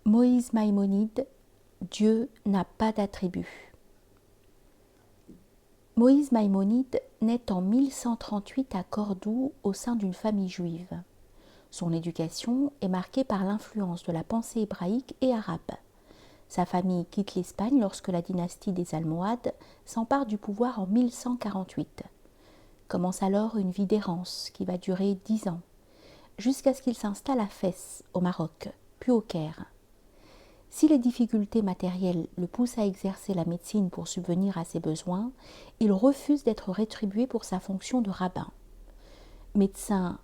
Moïse Maïmonide, Dieu n'a pas d'attribut. Moïse Maïmonide naît en 1138 à Cordoue au sein d'une famille juive. Son éducation est marquée par l'influence de la pensée hébraïque et arabe. Sa famille quitte l'Espagne lorsque la dynastie des Almohades s'empare du pouvoir en 1148. Commence alors une vie d'errance qui va durer 10 ans, jusqu'à ce qu'il s'installe à Fès, au Maroc, puis au Caire. Si les difficultés matérielles le poussent à exercer la médecine pour subvenir à ses besoins, il refuse d'être rétribué pour sa fonction de rabbin. Médecin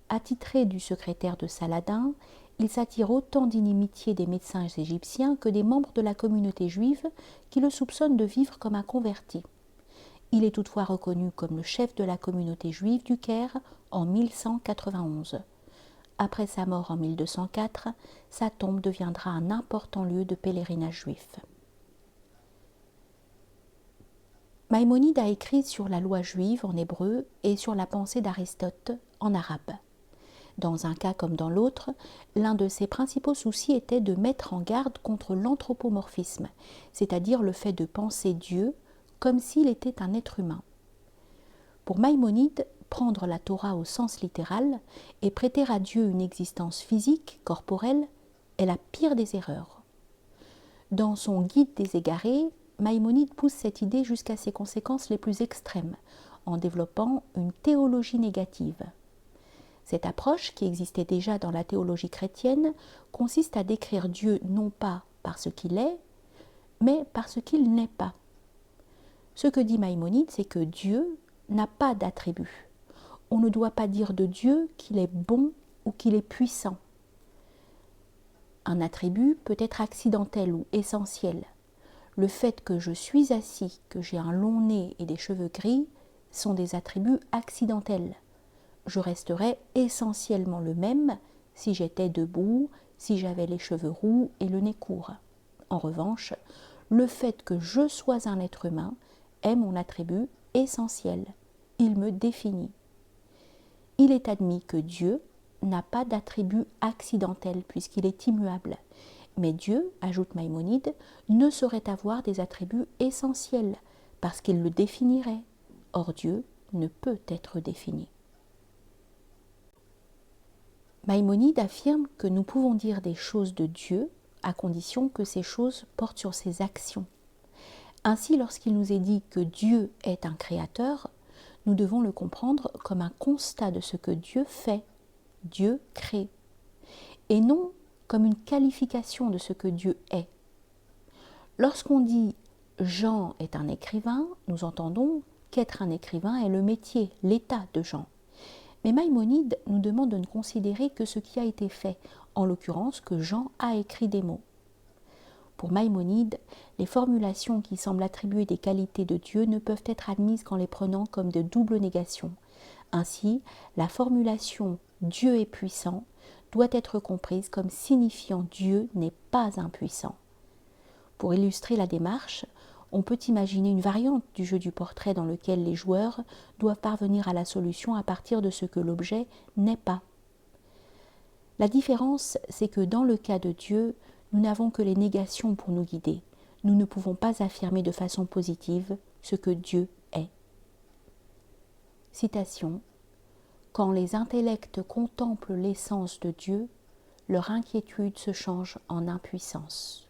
attitré du secrétaire de Saladin, il s'attire autant d'inimitié des médecins égyptiens que des membres de la communauté juive qui le soupçonnent de vivre comme un converti. Il est toutefois reconnu comme le chef de la communauté juive du Caire en 1191. Après sa mort en 1204, sa tombe deviendra un important lieu de pèlerinage juif. Maïmonide a écrit sur la loi juive en hébreu et sur la pensée d'Aristote en arabe. Dans un cas comme dans l'autre, l'un de ses principaux soucis était de mettre en garde contre l'anthropomorphisme, c'est-à-dire le fait de penser Dieu comme s'il était un être humain. Pour Maïmonide, prendre la Torah au sens littéral et prêter à Dieu une existence physique, corporelle, est la pire des erreurs. Dans son Guide des égarés, Maïmonide pousse cette idée jusqu'à ses conséquences les plus extrêmes, en développant une théologie négative. Cette approche, qui existait déjà dans la théologie chrétienne, consiste à décrire Dieu non pas par ce qu'il est, mais par ce qu'il n'est pas. Ce que dit Maïmonide, c'est que Dieu n'a pas d'attribut. On ne doit pas dire de Dieu qu'il est bon ou qu'il est puissant. Un attribut peut être accidentel ou essentiel. Le fait que je suis assis, que j'ai un long nez et des cheveux gris sont des attributs accidentels. Je resterais essentiellement le même si j'étais debout, si j'avais les cheveux roux et le nez court. En revanche, le fait que je sois un être humain est mon attribut essentiel. Il me définit. Il est admis que Dieu n'a pas d'attribut accidentel puisqu'il est immuable. Mais Dieu, ajoute Maïmonide, ne saurait avoir des attributs essentiels parce qu'il le définirait. Or Dieu ne peut être défini. Maïmonide affirme que nous pouvons dire des choses de Dieu à condition que ces choses portent sur ses actions. Ainsi, lorsqu'il nous est dit que Dieu est un créateur, nous devons le comprendre comme un constat de ce que Dieu fait. Dieu crée. Et non comme une qualification de ce que Dieu est. Lorsqu'on dit Jean est un écrivain, nous entendons qu'être un écrivain est le métier, l'état de Jean. Mais Maïmonide nous demande de ne considérer que ce qui a été fait, en l'occurrence que Jean a écrit des mots. Pour Maïmonide, les formulations qui semblent attribuer des qualités de Dieu ne peuvent être admises qu'en les prenant comme de doubles négations. Ainsi, la formulation « Dieu est puissant » doit être comprise comme signifiant « Dieu n'est pas impuissant ». Pour illustrer la démarche, on peut imaginer une variante du jeu du portrait dans lequel les joueurs doivent parvenir à la solution à partir de ce que l'objet n'est pas. La différence, c'est que dans le cas de Dieu, nous n'avons que les négations pour nous guider. Nous ne pouvons pas affirmer de façon positive ce que Dieu est. Citation. Quand les intellects contemplent l'essence de Dieu, leur inquiétude se change en impuissance.